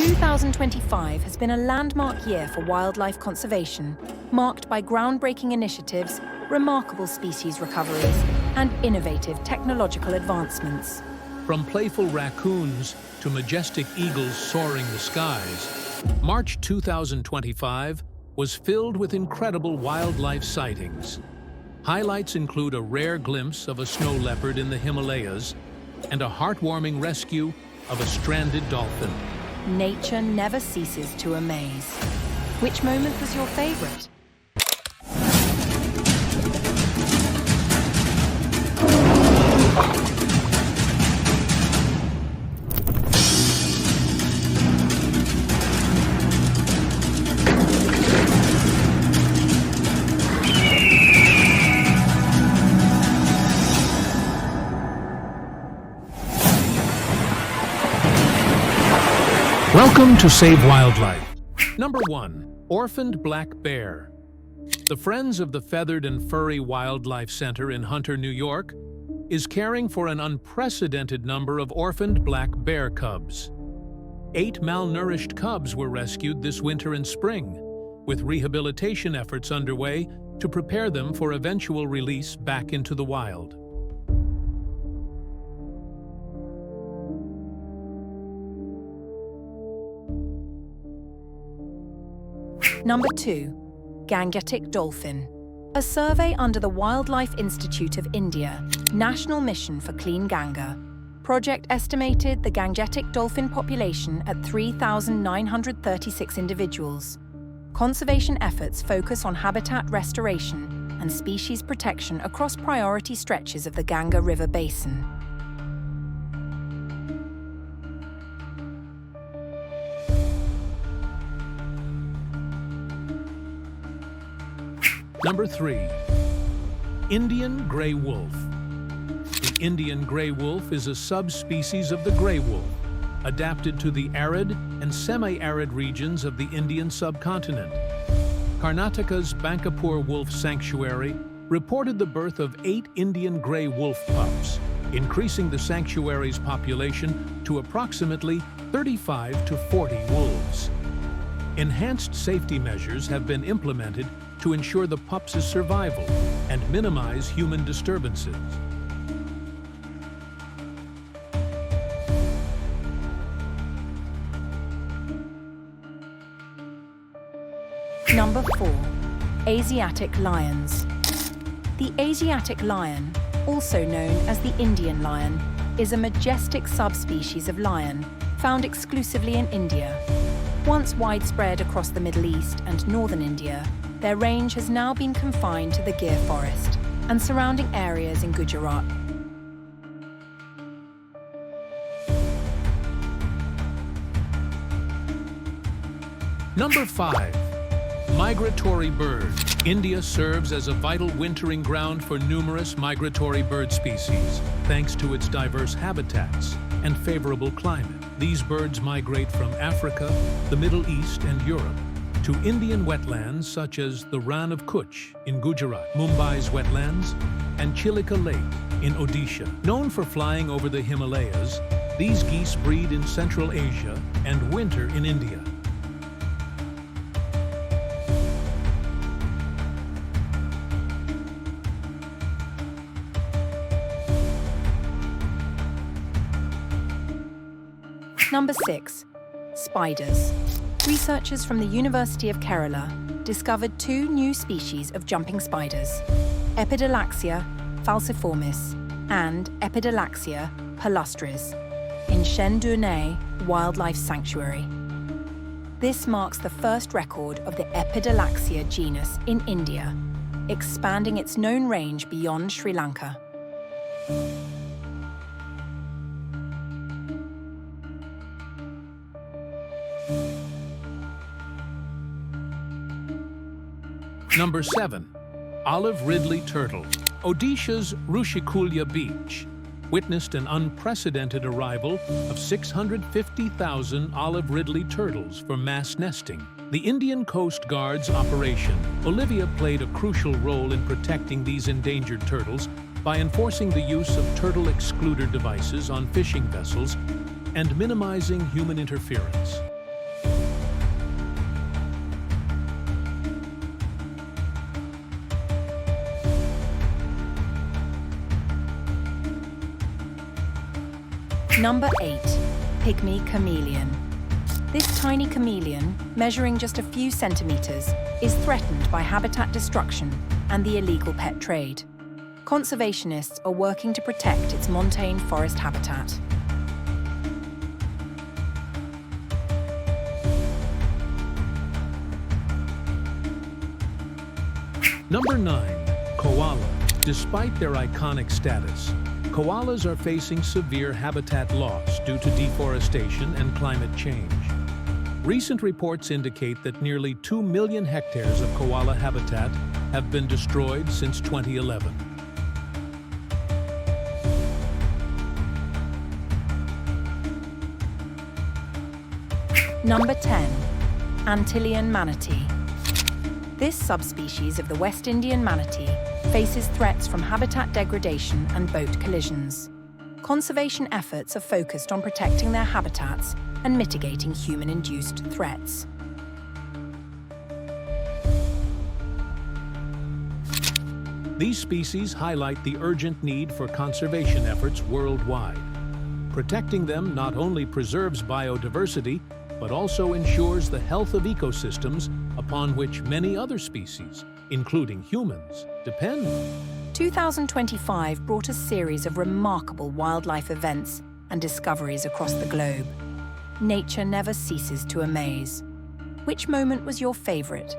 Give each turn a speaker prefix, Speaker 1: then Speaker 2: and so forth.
Speaker 1: 2025 has been a landmark year for wildlife conservation, marked by groundbreaking initiatives, remarkable species recoveries, and innovative technological advancements.
Speaker 2: From playful raccoons to majestic eagles soaring the skies, March 2025 was filled with incredible wildlife sightings. Highlights include a rare glimpse of a snow leopard in the Himalayas and a heartwarming rescue of a stranded dolphin.
Speaker 1: Nature never ceases to amaze. Which moment was your favorite?
Speaker 2: Welcome to Save Wildlife. Number 1. Orphaned black bear. The Friends of the Feathered and Furry Wildlife Center in Hunter, New York, is caring for an unprecedented number of orphaned black bear cubs. 8 malnourished cubs were rescued this winter and spring, with rehabilitation efforts underway to prepare them for eventual release back into the wild.
Speaker 1: Number 2. Gangetic dolphin. A survey under the Wildlife Institute of India, National Mission for Clean Ganga, project estimated the Gangetic dolphin population at 3,936 individuals. Conservation efforts focus on habitat restoration and species protection across priority stretches of the Ganga River basin.
Speaker 2: Number 3. Indian gray wolf. The Indian gray wolf is a subspecies of the gray wolf, adapted to the arid and semi-arid regions of the Indian subcontinent. Karnataka's Bankapur Wolf Sanctuary reported the birth of 8 Indian gray wolf pups, increasing the sanctuary's population to approximately 35 to 40 wolves. Enhanced safety measures have been implemented to ensure the pups' survival and minimize human disturbances.
Speaker 1: Number 4. Asiatic lions. The Asiatic lion, also known as the Indian lion, is a majestic subspecies of lion found exclusively in India. Once widespread across the Middle East and northern India, their range has now been confined to the Gir forest and surrounding areas in Gujarat.
Speaker 2: Number 5. Migratory bird. India serves as a vital wintering ground for numerous migratory bird species, thanks to its diverse habitats and favorable climate. These birds migrate from Africa, the Middle East, and Europe to Indian wetlands such as the Rann of Kutch in Gujarat, Mumbai's wetlands, and Chilika Lake in Odisha. Known for flying over the Himalayas, these geese breed in Central Asia and winter in India.
Speaker 1: Number 6. Spiders. Researchers from the University of Kerala discovered 2 new species of jumping spiders, Epidolaxia falciformis and Epidolaxia palustris, in Shendurnay Wildlife Sanctuary. This marks the first record of the Epidolaxia genus in India, expanding its known range beyond Sri Lanka.
Speaker 2: Number 7. Olive Ridley turtle. Odisha's Rushikulya Beach witnessed an unprecedented arrival of 650,000 olive ridley turtles for mass nesting. The Indian Coast Guard's Operation Olivia played a crucial role in protecting these endangered turtles by enforcing the use of turtle excluder devices on fishing vessels and minimizing human interference.
Speaker 1: Number 8. Pygmy chameleon. This tiny chameleon, measuring just a few centimeters, is threatened by habitat destruction and the illegal pet trade. Conservationists are working to protect its montane forest habitat.
Speaker 2: Number 9. Koala. Despite their iconic status, koalas are facing severe habitat loss due to deforestation and climate change. Recent reports indicate that nearly 2 million hectares of koala habitat have been destroyed since 2011.
Speaker 1: Number 10. Antillean manatee. This subspecies of the West Indian manatee faces threats from habitat degradation and boat collisions. Conservation efforts are focused on protecting their habitats and mitigating human-induced threats.
Speaker 2: These species highlight the urgent need for conservation efforts worldwide. Protecting them not only preserves biodiversity, but also ensures the health of ecosystems upon which many other species, including humans, depend.
Speaker 1: 2025 brought a series of remarkable wildlife events and discoveries across the globe. Nature never ceases to amaze. Which moment was your favorite?